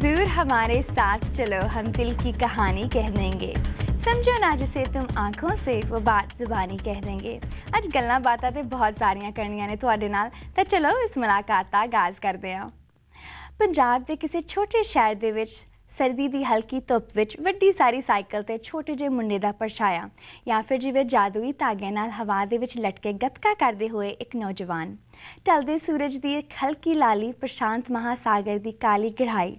हुजूर हमारे साथ चलो हम दिल की कहानी कह देंगे समझो ना जिसे तुम आँखों से वो बात ਜ਼ੁਬਾਨੀ कह देंगे। ਅੱਜ ਗੱਲਾਂ ਬਾਤਾਂ ਤੇ ਬਹੁਤ ਸਾਰੀਆਂ ਕਰਨੀਆਂ ਨੇ ਤੁਹਾਡੇ ਨਾਲ ਤਾਂ ਚਲੋ ਇਸ ਮੁਲਾਕਾਤ ਦਾ ਆਗਾਜ਼ ਕਰਦੇ ਹਾਂ। ਪੰਜਾਬ ਦੇ ਕਿਸੇ ਛੋਟੇ ਸ਼ਹਿਰ ਦੇ ਵਿੱਚ ਸਰਦੀ ਦੀ ਹਲਕੀ ਧੁੱਪ ਵਿੱਚ ਵੱਡੀ ਸਾਰੀ ਸਾਈਕਲ ਤੇ ਛੋਟੇ ਜਿਹੇ ਮੁੰਡੇ ਦਾ ਪਰਛਾਇਆ ਜਾਂ ਫਿਰ ਜਿਵੇਂ ਜਾਦੂਈ ਧਾਗੇ ਨਾਲ ਹਵਾ ਦੇ ਵਿੱਚ ਲਟਕੇ ਗੱਤਕਾ ਕਰਦੇ ਹੋਏ ਇੱਕ ਨੌਜਵਾਨ। ਢਲਦੇ ਸੂਰਜ ਦੀ ਇੱਕ ਹਲਕੀ ਲਾਲੀ ਪ੍ਰਸ਼ਾਂਤ ਮਹਾਸਾਗਰ ਦੀ ਕਾਲੀ ਕਢਾਈ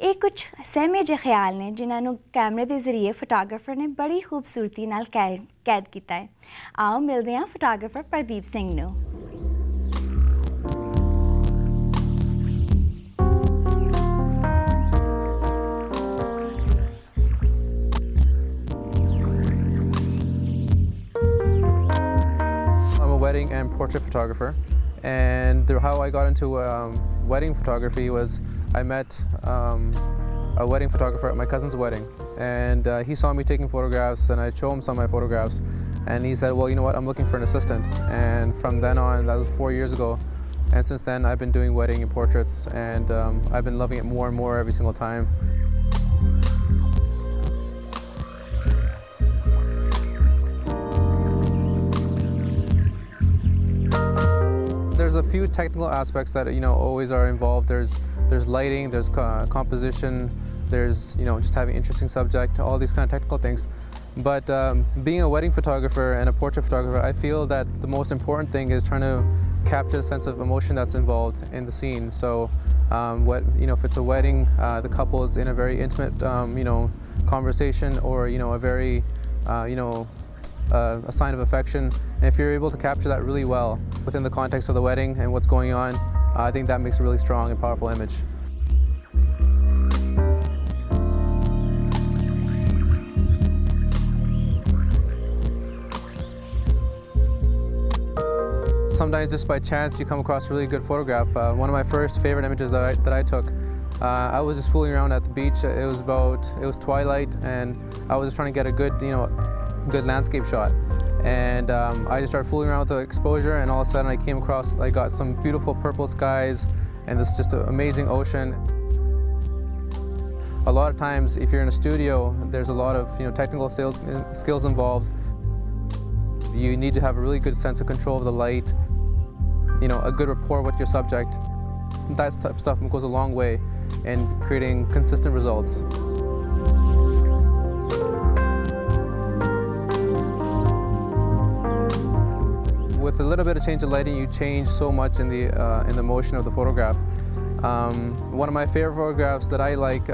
ਇਹ ਕੁਝ ਸਹਿਮੇ ਜਿਹੇ ਖਿਆਲ ਨੇ ਜਿਨ੍ਹਾਂ ਨੂੰ ਕੈਮਰੇ ਦੇ ਜ਼ਰੀਏ ਫੋਟੋਗ੍ਰਾਫਰ ਨੇ ਬੜੀ ਖੂਬਸੂਰਤੀ ਨਾਲ ਕੈਦ ਕੀਤਾ ਹੈ। ਆਓ ਮਿਲਦੇ ਹਾਂ ਫੋਟੋਗ੍ਰਾਫਰ ਪ੍ਰਦੀਪ ਸਿੰਘ ਨੂੰ। Wedding and portrait photographer, and how I got into wedding photography was I met a wedding photographer at my cousin's wedding, and he saw me taking photographs, and I showed him some of my photographs, and he said, well, you know what, I'm looking for an assistant. And from then on, that was 4 years ago, and since then I've been doing wedding and portraits, and I've been loving it more and more every single time. There's a few technical aspects that always are involved. There's lighting, there's composition, there's just having interesting subject, all these kind of technical things. But being a wedding photographer and a portrait photographer, I feel that the most important thing is trying to capture the sense of emotion that's involved in the scene. So if it's a wedding, the couple is in a very intimate conversation, or a very a sign of affection, and if you're able to capture that really well within the context of the wedding and what's going on, I think that makes a really strong and powerful image. Sometimes just by chance you come across a really good photograph. One of my first favorite images that I took, I was just fooling around at the beach. It was twilight, and I was just trying to get a good landscape shot, and I just started fooling around with the exposure, and all of a sudden I got some beautiful purple skies and this just amazing ocean. A lot of times if you're in a studio, there's a lot of technical skills involved. You need to have a really good sense of control of the light, a good rapport with your subject. That type of stuff goes a long way in creating consistent results. With a little bit of change of lighting, you change so much in the motion of the photograph. One of my favorite photographs that I like,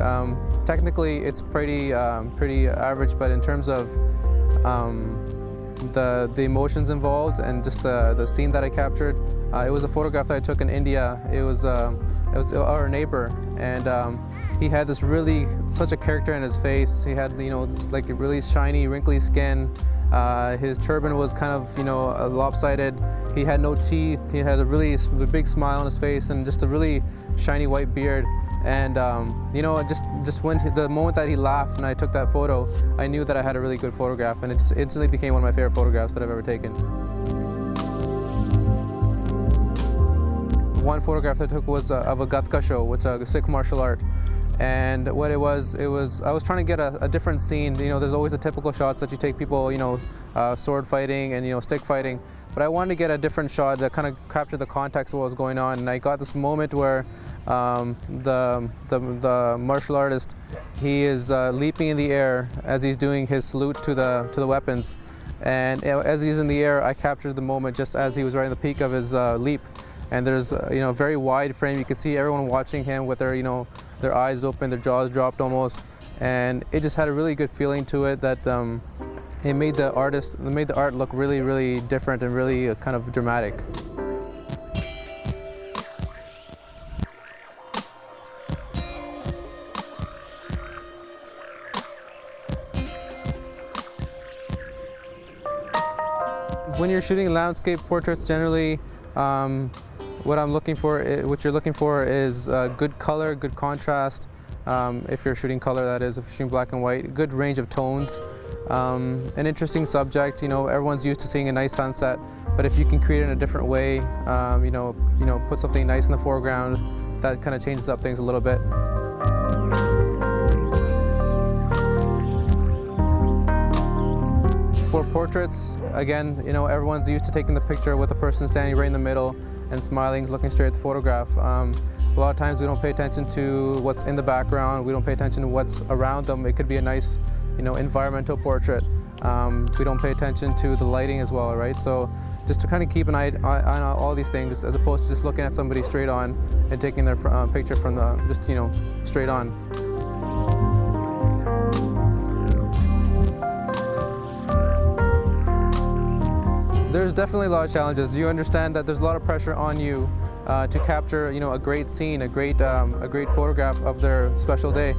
technically it's pretty average, but in terms of the emotions involved and just the scene that I captured, it was a photograph that I took in India. It was our neighbor, and he had such a character in his face. He had like a really shiny, wrinkly skin. His turban was kind of lopsided. He had no teeth. He had a really big smile on his face and just a really shiny white beard. And just when the moment that he laughed and I took that photo, I knew that I had a really good photograph, and it just instantly became one of my favorite photographs that I've ever taken. One photograph I took was of a gatka show, which is a Sikh martial art. And what it was I was trying to get a different scene. There's always the typical shots that you take people, sword fighting and stick fighting, but I wanted to get a different shot that kind of captured the context of what was going on. And I got this moment where the martial artist, he is leaping in the air as he's doing his salute to the weapons, and as he's in the air, I captured the moment just as he was right in the peak of his leap. And there's a very wide frame. You can see everyone watching him with their eyes open, their jaws dropped almost, and it just had a really good feeling to it that it made the art look really, really different and really kind of dramatic. When you're shooting landscape portraits, generally what you're looking for is good color, good contrast. If you're shooting color, that is. If you're shooting black and white, good range of tones. An interesting subject. Everyone's used to seeing a nice sunset, but if you can create it in a different way, put something nice in the foreground, that kind of changes up things a little bit. For portraits, again, you know, everyone's used to taking the picture with the person standing right in the middle and smiling, looking straight at the photograph. A lot of times we don't pay attention to what's in the background. We don't pay attention to what's around them. It could be a nice, you know, environmental portrait. We don't pay attention to the lighting as well, right? So just to kind of keep an eye on all these things, as opposed to just looking at somebody straight on and taking their picture from the, just, you know, straight on. There's definitely a lot of challenges. You understand that there's a lot of pressure on you to capture, you know, a great scene, a great photograph of their special day.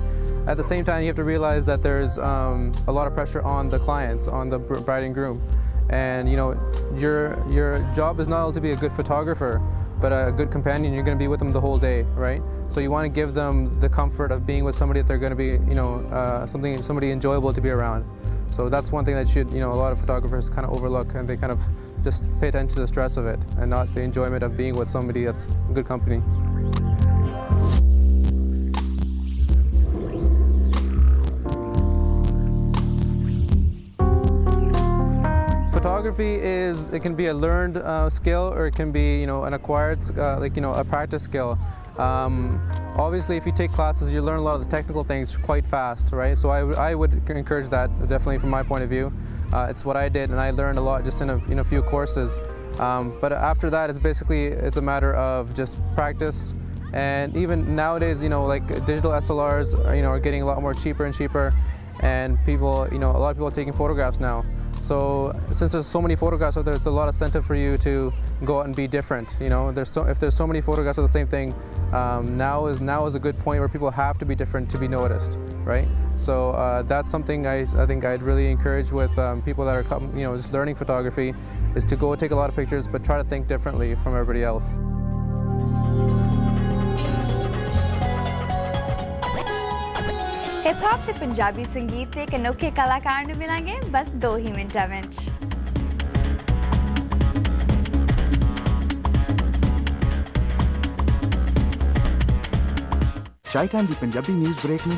At the same time, you have to realize that there's a lot of pressure on the clients, on the bride and groom, and you know, your job is not only to be a good photographer, but a good companion. You're going to be with them the whole day, right? So you want to give them the comfort of being with somebody that they're going to be, you know, somebody enjoyable to be around. So that's one thing that should, you know, a lot of photographers kind of overlook, and they kind of just pay attention to the stress of it and not the enjoyment of being with somebody that's good company. Photography it can be a learned skill, or it can be, you know, an acquired, like, you know, a practice skill. Obviously, if you take classes, you learn a lot of the technical things quite fast, right? So I would encourage that, definitely from my point of view. It's what I did, and I learned a lot just in a few courses. But after that, it's a matter of just practice. And even nowadays, you know, like digital SLRs, you know, are getting a lot more cheaper and cheaper, and people, you know, a lot of people are taking photographs now. So since there's so many photographs, there's a lot of incentive for you to go out and be different. You know, if there's so many photographs of the same thing, now is a good point where people have to be different to be noticed, right? So that's something I think I'd really encourage with people that are, you know, just learning photography, is to go take a lot of pictures, but try to think differently from everybody else. Hip hop ਤੇ ਪੰਜਾਬੀ ਸੰਗੀਤ ਦੇ ਇੱਕ ਅਨੋਖੇ ਕਲਾਕਾਰ ਨੂੰ ਮਿਲਾਂਗੇ ਬਸ 2 ਹੀ ਮਿੰਟਾਂ ਵਿੱਚ। ਸ਼ਾਇਦ ਦੀ ਪੰਜਾਬੀ ਨਿਊਜ਼ ਬ੍ਰੇਕ